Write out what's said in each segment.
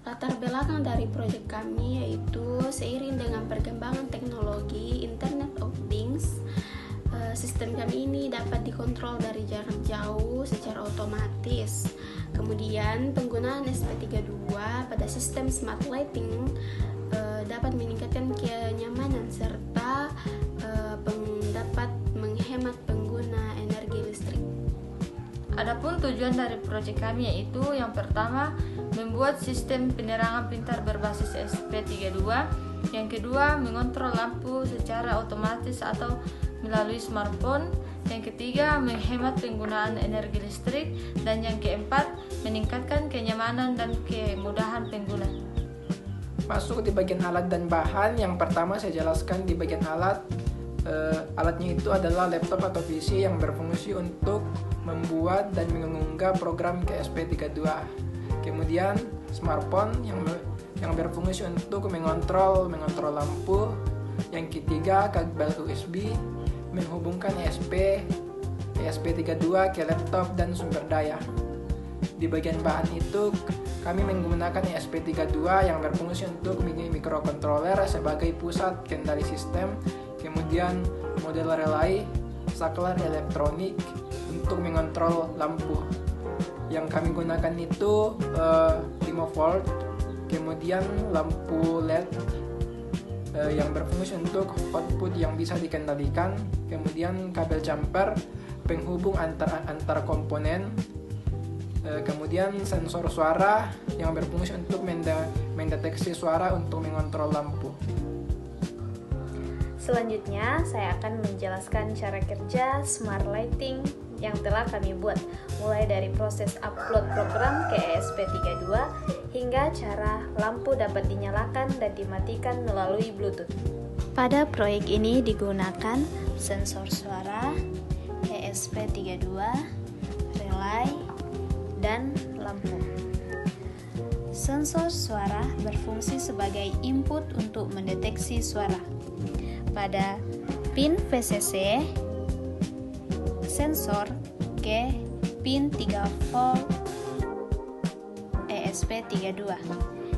Latar belakang dari proyek kami yaitu seiring dengan perkembangan teknologi Internet of Things, sistem kami ini dapat dikontrol dari jarak jauh secara otomatis. Kemudian penggunaan SP32 pada sistem smart lighting dapat meningkatkan kenyamanan serta dapat menghemat pengguna energi listrik. Adapun tujuan dari proyek kami yaitu yang pertama, membuat sistem penerangan pintar berbasis SP32. Yang kedua, mengontrol lampu secara otomatis atau melalui smartphone. Yang ketiga, menghemat penggunaan energi listrik. Dan yang keempat, meningkatkan kenyamanan dan kemudahan pengguna. Masuk di bagian alat dan bahan. Yang pertama saya jelaskan di bagian alat. Alatnya itu adalah laptop atau PC yang berfungsi untuk membuat dan mengunggah program ke SP32. Kemudian smartphone yang berfungsi untuk mengontrol lampu. Yang ketiga, kabel USB menghubungkan SP32 ke laptop dan sumber daya. Di bagian bahan itu kami menggunakan SP32 yang berfungsi untuk microcontroller sebagai pusat kendali sistem. Kemudian model relay, saklar elektronik untuk mengontrol lampu. Yang kami gunakan itu 5 volt. Kemudian lampu LED yang berfungsi untuk output yang bisa dikendalikan. Kemudian kabel jumper penghubung antar komponen. Kemudian sensor suara yang berfungsi untuk mendeteksi suara untuk mengontrol lampu. Selanjutnya, saya akan menjelaskan cara kerja smart lighting yang telah kami buat, mulai dari proses upload program ke ESP32 hingga cara lampu dapat dinyalakan dan dimatikan melalui Bluetooth. Pada proyek ini digunakan sensor suara, ESP32, relay, dan lampu. Sensor suara berfungsi sebagai input untuk mendeteksi suara. Pada pin VCC, sensor ke pin 3 volt ESP32.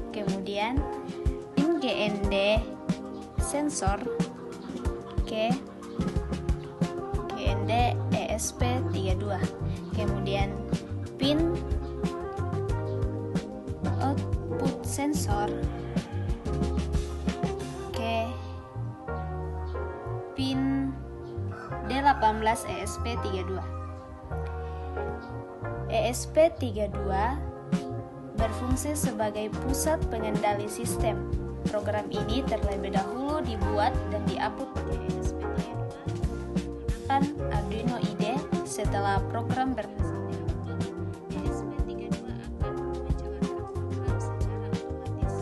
Kemudian pin GND sensor ke GND ESP32. Kemudian pin output sensor ke pin D18 ESP32. ESP32 berfungsi sebagai pusat pengendali sistem. Program ini terlebih dahulu dibuat dan diupload ke ESP32 menggunakan Arduino IDE. Setelah program berhasil diupload, ESP32 akan menjalankan program secara otomatis.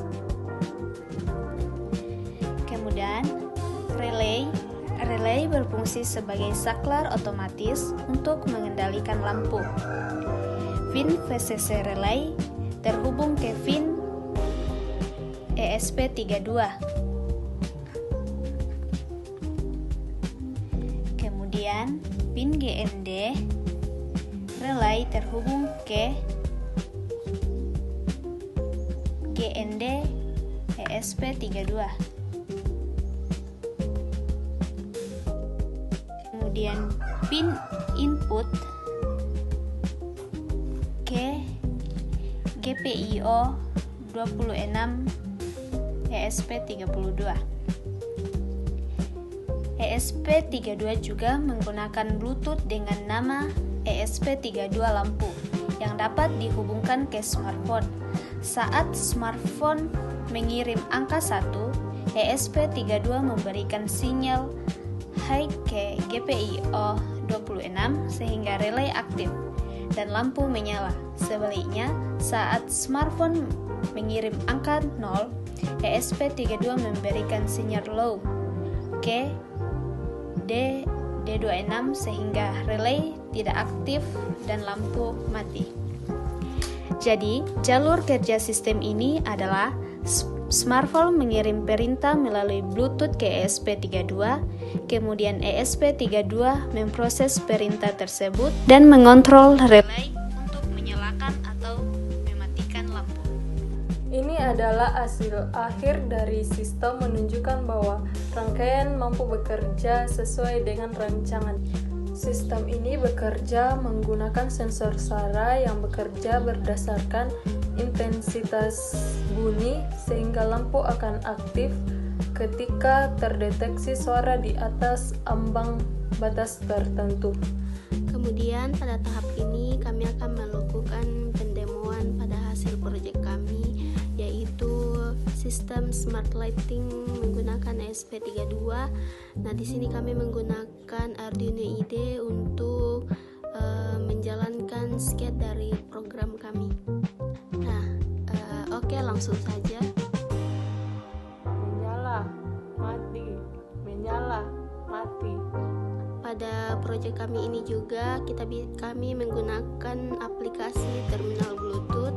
Kemudian relay berfungsi sebagai saklar otomatis untuk mengendalikan lampu. Pin VCC relay terhubung ke pin ESP32. Kemudian pin GND relay terhubung ke GND ESP32. Kemudian pin input ke GPIO 26 ESP32. ESP32 juga menggunakan Bluetooth dengan nama ESP32 lampu yang dapat dihubungkan ke smartphone. Saat smartphone mengirim angka 1, ESP32 memberikan sinyal high ke GPIO 26 sehingga relay aktif dan lampu menyala. Sebaliknya, saat smartphone mengirim angka 0, ESP32 memberikan sinyal low ke D26 sehingga relay tidak aktif dan lampu mati. Jadi, jalur kerja sistem ini adalah smartphone mengirim perintah melalui Bluetooth ke ESP32, kemudian ESP32 memproses perintah tersebut dan mengontrol relay untuk menyalakan atau mematikan lampu. Ini adalah hasil akhir dari sistem menunjukkan bahwa rangkaian mampu bekerja sesuai dengan rancangan. Sistem ini bekerja menggunakan sensor SARA yang bekerja berdasarkan intensitas bunyi sehingga lampu akan aktif ketika terdeteksi suara di atas ambang batas tertentu. Kemudian pada tahap ini kami akan melakukan pendemoan pada hasil proyek kami, yaitu sistem smart lighting menggunakan ESP32. Nah, di sini kami menggunakan Arduino IDE untuk menjalankan sketch dari program kami. Nah, oke, langsung saja. Menyala, mati, menyala, mati. Pada proyek kami ini juga kami menggunakan aplikasi terminal Bluetooth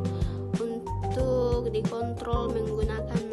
untuk dikontrol menggunakan